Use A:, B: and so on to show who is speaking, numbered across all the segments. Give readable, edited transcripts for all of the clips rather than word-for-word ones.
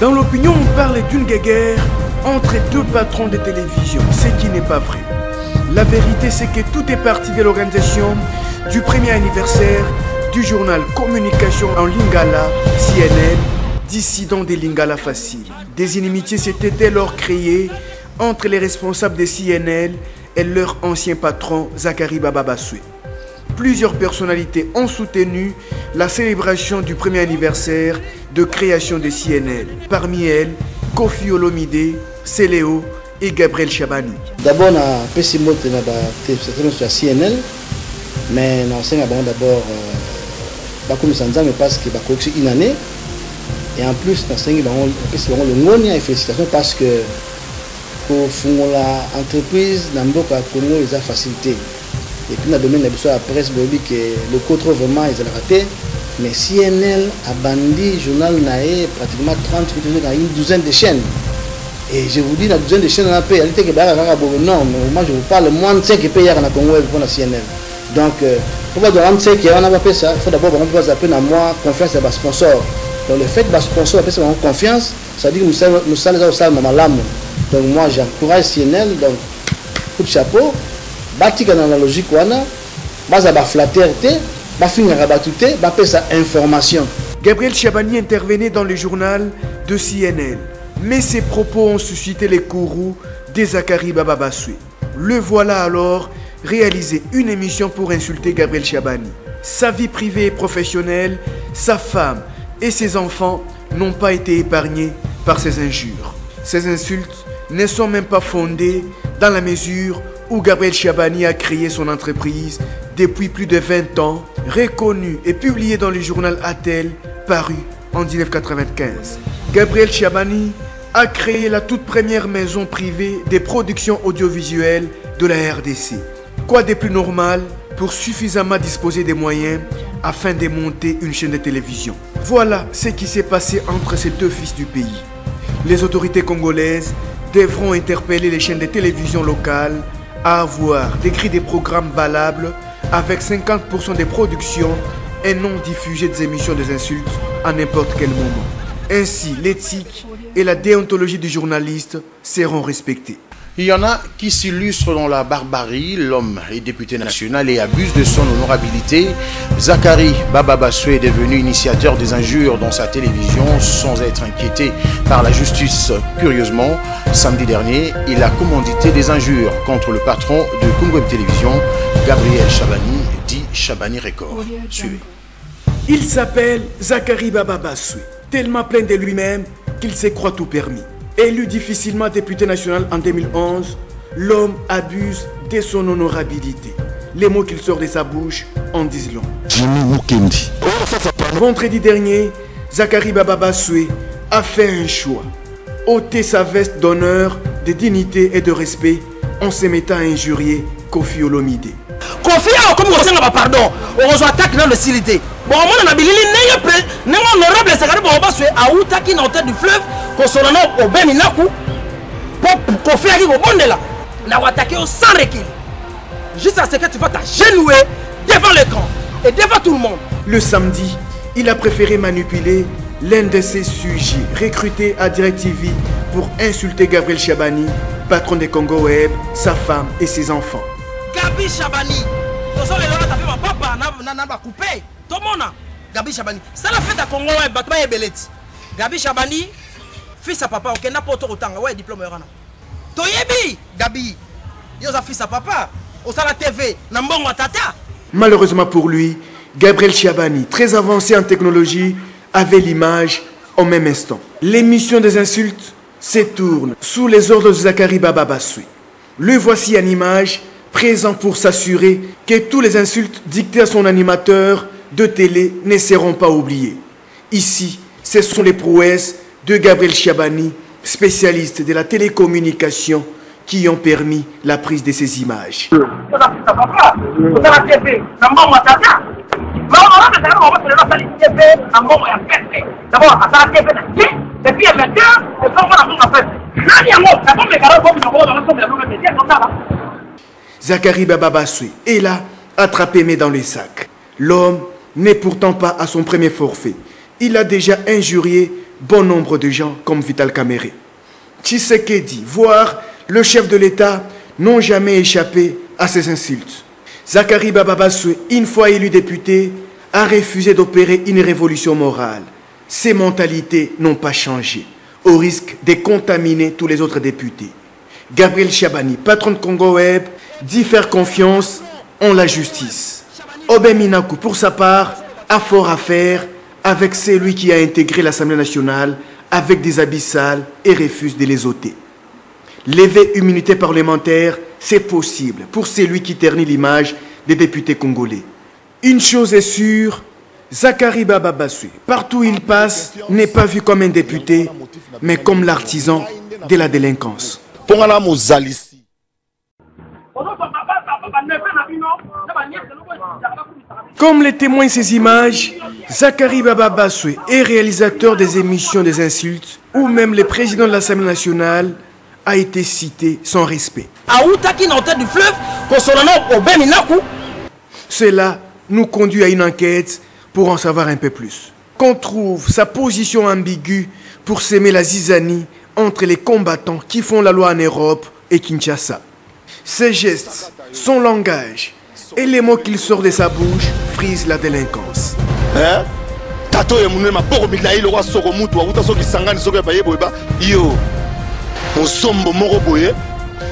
A: Dans l'opinion, on parle d'une guerre entre deux patrons de télévision, ce qui n'est pas vrai. La vérité, c'est que tout est parti de l'organisation du premier anniversaire du journal Communication en Lingala, CNN, dissident des Lingala Facile. Des inimitiés s'étaient dès lors créées entre les responsables de CNN et leur ancien patron Zakari Baba Bassoué. Plusieurs personnalités ont soutenu la célébration du premier anniversaire de création de CNN. Parmi elles, Kofi Olomide, Céléo et Gabriel Chabani.
B: D'abord, on a fait mot sur CNN, mais on a d'abord comme mais parce que une année. Et en plus, on a fait le félicitations parce que pour l'entreprise, dans le Congo, ils ont facilité. Et puis, dans le domaine de la presse, le contrôle vraiment, ils ont raté. Mais CNN a bandit, journal Naé, pratiquement 30 minutes dans une douzaine de chaînes. Et je vous dis, dans une douzaine de chaînes, on a payé. Non, mais moi, je vous parle moins de 5 pays dans le Congo pour la CNN. Donc, pourquoi de rendre 5 on a fait ça? Il faut d'abord appeler à moi confiance à mes sponsors. Donc, le fait que mes sponsors appellent ça confiance, ça veut dire que nous sommes ça, donc, moi, j'encourage CNN, donc, coup de chapeau. Bâti dans la logique, basa flatterité, finir rabatouté, ça information.
A: Gabriel Chabani intervenait dans le journal de CNN, mais ses propos ont suscité les courroux de Zakari Baba Bassoué. Le voilà alors réaliser une émission pour insulter Gabriel Chabani. Sa vie privée et professionnelle, sa femme et ses enfants n'ont pas été épargnés par ces injures. Ces insultes ne sont même pas fondées dans la mesure où Gabriel Chabani a créé son entreprise depuis plus de 20 ans, reconnue et publiée dans le journal Atel, paru en 1995. Gabriel Chabani a créé la toute première maison privée des productions audiovisuelles de la RDC. Quoi de plus normal pour suffisamment disposer des moyens afin de monter une chaîne de télévision. Voilà ce qui s'est passé entre ces deux fils du pays. Les autorités congolaises devront interpeller les chaînes de télévision locales à avoir décrit des programmes valables avec 50% des productions et non diffuser des émissions des insultes à n'importe quel moment. Ainsi, l'éthique et la déontologie du journaliste seront respectées.
C: Il y en a qui s'illustrent dans la barbarie. L'homme est député national et abuse de son honorabilité. Zakari Baba Bassoué est devenu initiateur des injures dans sa télévision sans être inquiété par la justice. Curieusement, samedi dernier, il a commandité des injures contre le patron de Congo Télévision, Gabriel Chabani, dit Chabani Record. Suivez.
A: Il s'appelle Zakari Baba Bassoué, tellement plein de lui-même qu'il se croit tout permis. Élu difficilement député national en 2011, l'homme abuse de son honorabilité. Les mots qu'il sort de sa bouche en disent long. Vendredi dernier, Zakari Baba Bassoué a fait un choix. Ôter sa veste d'honneur, de dignité et de respect en se mettant à injurier Kofi Olomide.
D: Kofi a comme on pardon, on attaque dans le silité. Bon, on a bilili n'est honorable Zakari Baba Bassoué a outaki dans tête du fleuve. Au Beminaku, pour Kofi a dit au bon de là, n'a attaqué sans recul. Juste à ce que tu vas t'agenouiller devant l'écran et devant tout le monde.
A: Le samedi, il a préféré manipuler l'un de ses sujets recrutés à DirecTV pour insulter Gabriel Chabani, patron de Congo Web, sa femme et ses enfants.
D: Gabi Chabani, ma papa n'a coupé. Tout le monde, Gabi Chabani. Ça l'a fait à Congo Web, Batma et Bellet. Gabi Chabani, fils à papa, ok, n'a pas autant, ouais, diplôme. Toyebi, Gabi, il a fils à papa, au la TV, n'a pas tata.
A: Malheureusement pour lui, Gabriel Chabani, très avancé en technologie, avait l'image au même instant. L'émission des insultes se tourne sous les ordres de Zakari Baba Bassoué. Le voici en image, présent pour s'assurer que tous les insultes dictées à son animateur de télé ne seront pas oubliées. Ici, ce sont les prouesses de Gabriel Chabani, spécialiste de la télécommunication, qui ont permis la prise de ces images. Zakari Baba Bassoué est là, attrapé mais dans les sacs. L'homme n'est pourtant pas à son premier forfait. Il a déjà injurié bon nombre de gens comme Vital Kamerhe. Tshisekedi, voire le chef de l'État, n'ont jamais échappé à ces insultes. Zakari Baba-Bassoué, une fois élu député, a refusé d'opérer une révolution morale. Ses mentalités n'ont pas changé, au risque de contaminer tous les autres députés. Gabriel Chabani, patron de Congo Web, dit faire confiance en la justice. Aubin Minakou, pour sa part, a fort à faire avec celui qui a intégré l'Assemblée nationale avec des habits sales et refuse de les ôter. Lever immunité parlementaire, c'est possible pour celui qui ternit l'image des députés congolais. Une chose est sûre, Zakari Baba-Bassoué, partout où il passe, n'est pas vu comme un député, mais comme l'artisan de la délinquance. Comme les témoignent ces images, Zakari Baba-Bassoué est réalisateur des émissions des insultes ou même le président de l'Assemblée nationale a été cité sans respect. Cela nous conduit à une enquête pour en savoir un peu plus. Qu'on trouve sa position ambiguë pour s'aimer la zizanie entre les combattants qui font la loi en Europe et Kinshasa. Ses gestes, son langage et les mots qu'il sort de sa bouche frisent la délinquance.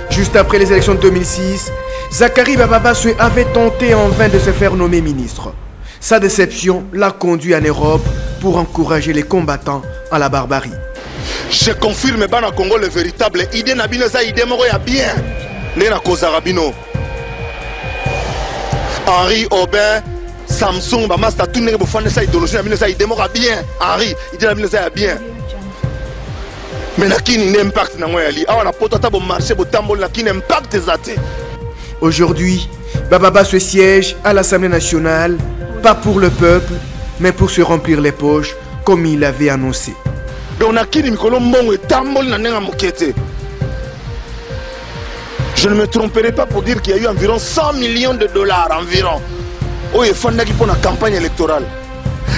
A: Juste après les élections de 2006, Zakari Baba-Bassoué avait tenté en vain de se faire nommer ministre. Sa déception l'a conduit en Europe pour encourager les combattants à la barbarie.
E: Je confirme bana Congo le véritable idée nabino za idée moko ya bien. Nena kozarabino. Henri Aubin, Samsung ba master tout nenge bofane sa idéologie nabino za idée moko ya bien. Henri, idée nabino za ya bien. Mais na kini impact na ngoya li. Awa na poto ta bo marché bo tambol na kini impact zate.
A: Aujourd'hui, Baba-Bassoué siège à l'Assemblée nationale, pas pour le peuple, mais pour se remplir les poches, comme il l'avait annoncé.
E: Je ne me tromperai pas pour dire qu'il y a eu environ 100 millions de dollars environ. Oh, il faut pour la campagne électorale.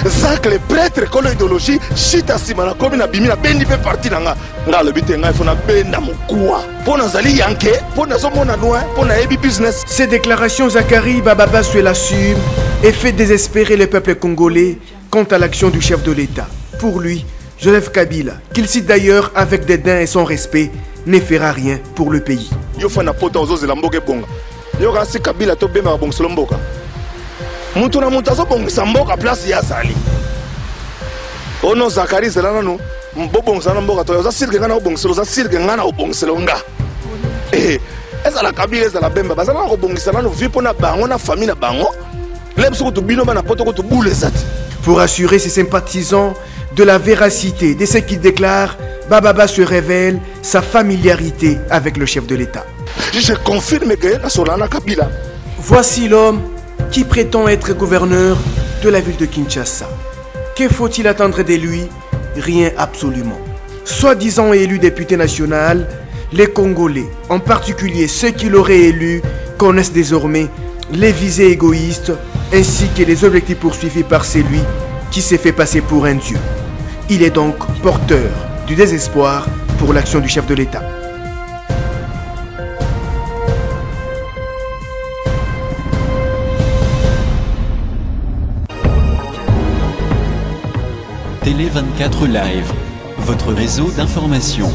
E: Zak les prêtres que l'idéologie chita simana comme na bimina bendi pe parti nanga le but nga faut na benda mukua pour nazali yanke pour nazomona noa pour na ebi business.
A: Ces déclarations, Zakari Baba-Bassoué l'assume et fait désespérer le peuple congolais quant à l'action du chef de l'État. Pour lui, Joseph Kabila, qu'il cite d'ailleurs avec dédain et sans respect, ne fera rien pour le pays.
E: Yo fana pota ozo zelamboke bonga. Yo kasi Kabila to bema bonga selomboka. Mutu na mutu azobongisa mboka place ya sali. Ono Zakari zelana no mbobongisa na mboka to yoza sirke ngana obongiselo za sirke ngana obongiselo nga. Eza la Kabila eza la bemba bazana obongisa na no vipo na bango na famille na bango. Lemso to bino bana poto to boule zati.
A: Pour assurer ses sympathisants de la véracité de ce qu'il déclare, Baba-Bassoué révèle sa familiarité avec le chef de l'État.
E: Je confirme que Solana Kabila.
A: Voici l'homme qui prétend être gouverneur de la ville de Kinshasa. Que faut-il attendre de lui? Rien absolument. Soi-disant élu député national, les Congolais, en particulier ceux qui l'auraient élu, connaissent désormais les visées égoïstes ainsi que les objectifs poursuivis par celui qui s'est fait passer pour un dieu. Il est donc porteur du désespoir pour l'action du chef de l'État.
F: Télé 24 Live, votre réseau d'information.